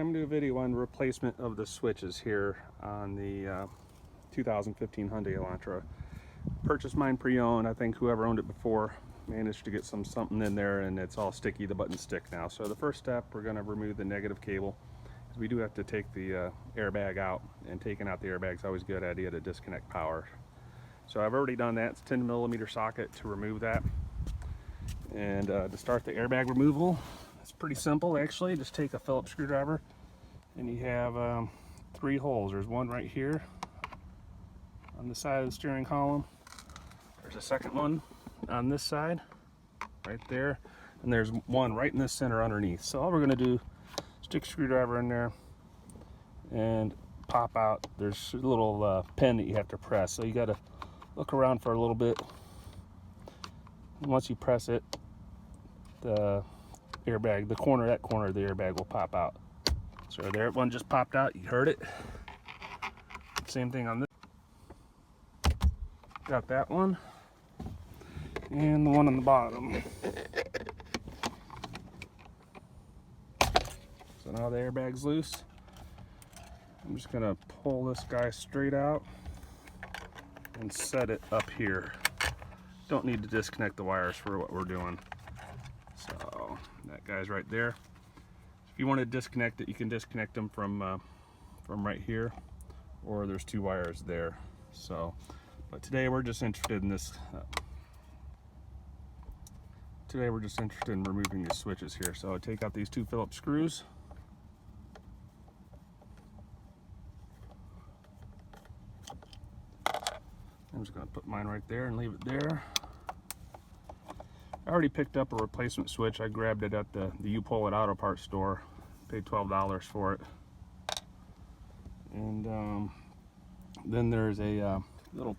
I'm going to do a video on replacement of the switches here on the 2015 Hyundai Elantra. Purchased mine pre-owned. I think whoever owned it before managed to get something in there and it's all sticky. The buttons stick now. So the first step, we're going to remove the negative cable. We do have to take the airbag out, and taking out the airbag is always a good idea to disconnect power. So I've already done that. It's a 10mm socket to remove that. And to start the airbag removal, it's pretty simple actually. Just take a Phillips screwdriver and you have 3 holes. There's one right here on the side of the steering column. There's a second one on this side right there, and there's one right in the center underneath. So all we're going to do, stick a screwdriver in there and pop out. There's a little pin that you have to press, so you got to look around for a little bit. And once you press it, the airbag, that corner of the airbag will pop out. So there, one just popped out. You heard it. Same thing on this. Got that one, and the one on the bottom. So now the airbag's loose. I'm just gonna pull this guy straight out and set it up here. Don't need to disconnect the wires for what we're doing. So that guy's right there. If you want to disconnect it, you can disconnect them from right here, or there's 2 wires there. So, but today we're just interested in this. Today we're just interested in removing these switches here. So take out these 2 Phillips screws. I'm just going to put mine right there and leave it there. I already picked up a replacement switch. I grabbed it at the U-Pull at Auto Parts store. Paid $12 for it. And then there's a little...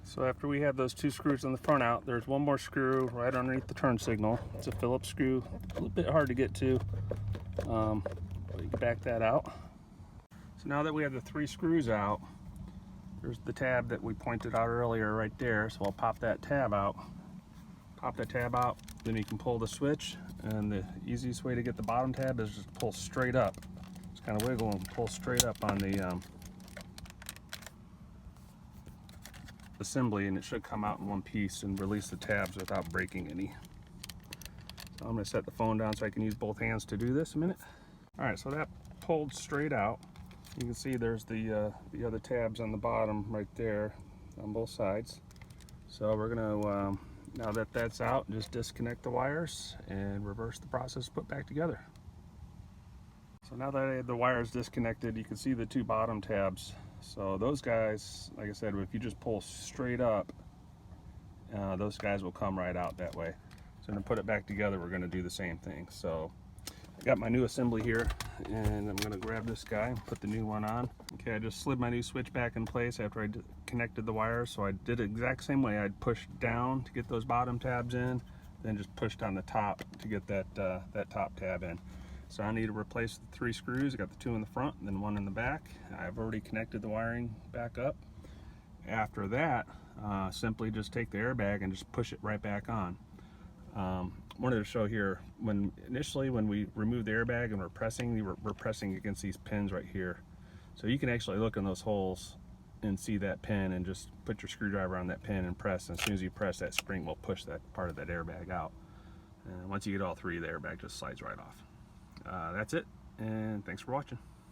So after we have those 2 screws on the front out, there's one more screw right underneath the turn signal. It's a Phillips screw. A little bit hard to get to. But you can back that out. So now that we have the 3 screws out, there's the tab that we pointed out earlier right there. So I'll pop that tab out. Pop that tab out, then you can pull the switch, and the easiest way to get the bottom tab is just pull straight up. Just kind of wiggle and pull straight up on the assembly, and it should come out in one piece and release the tabs without breaking any. So I'm going to set the phone down so I can use both hands to do this a minute. Alright, so that pulled straight out. You can see there's the other tabs on the bottom right there on both sides. So we're going to, now that that's out, just disconnect the wires and reverse the process, put back together. So now that I have the wires disconnected, you can see the 2 bottom tabs. So those guys, like I said, if you just pull straight up, those guys will come right out that way. So to put it back together, we're going to do the same thing. So I got my new assembly here, and I'm going to grab this guy and put the new one on. Okay, I just slid my new switch back in place after I connected the wires. So I did it the exact same way. I'd pushed down to get those bottom tabs in, then just pushed on the top to get that top tab in. So I need to replace the 3 screws. I got the 2 in the front and then 1 in the back. I've already connected the wiring back up. After that, simply just take the airbag and just push it right back on. Wanted to show here, initially when we remove the airbag and we're pressing against these pins right here. So you can actually look in those holes and see that pin, and just put your screwdriver on that pin and press. And as soon as you press, that spring will push that part of that airbag out. And once you get all 3, the airbag just slides right off. That's it, and thanks for watching.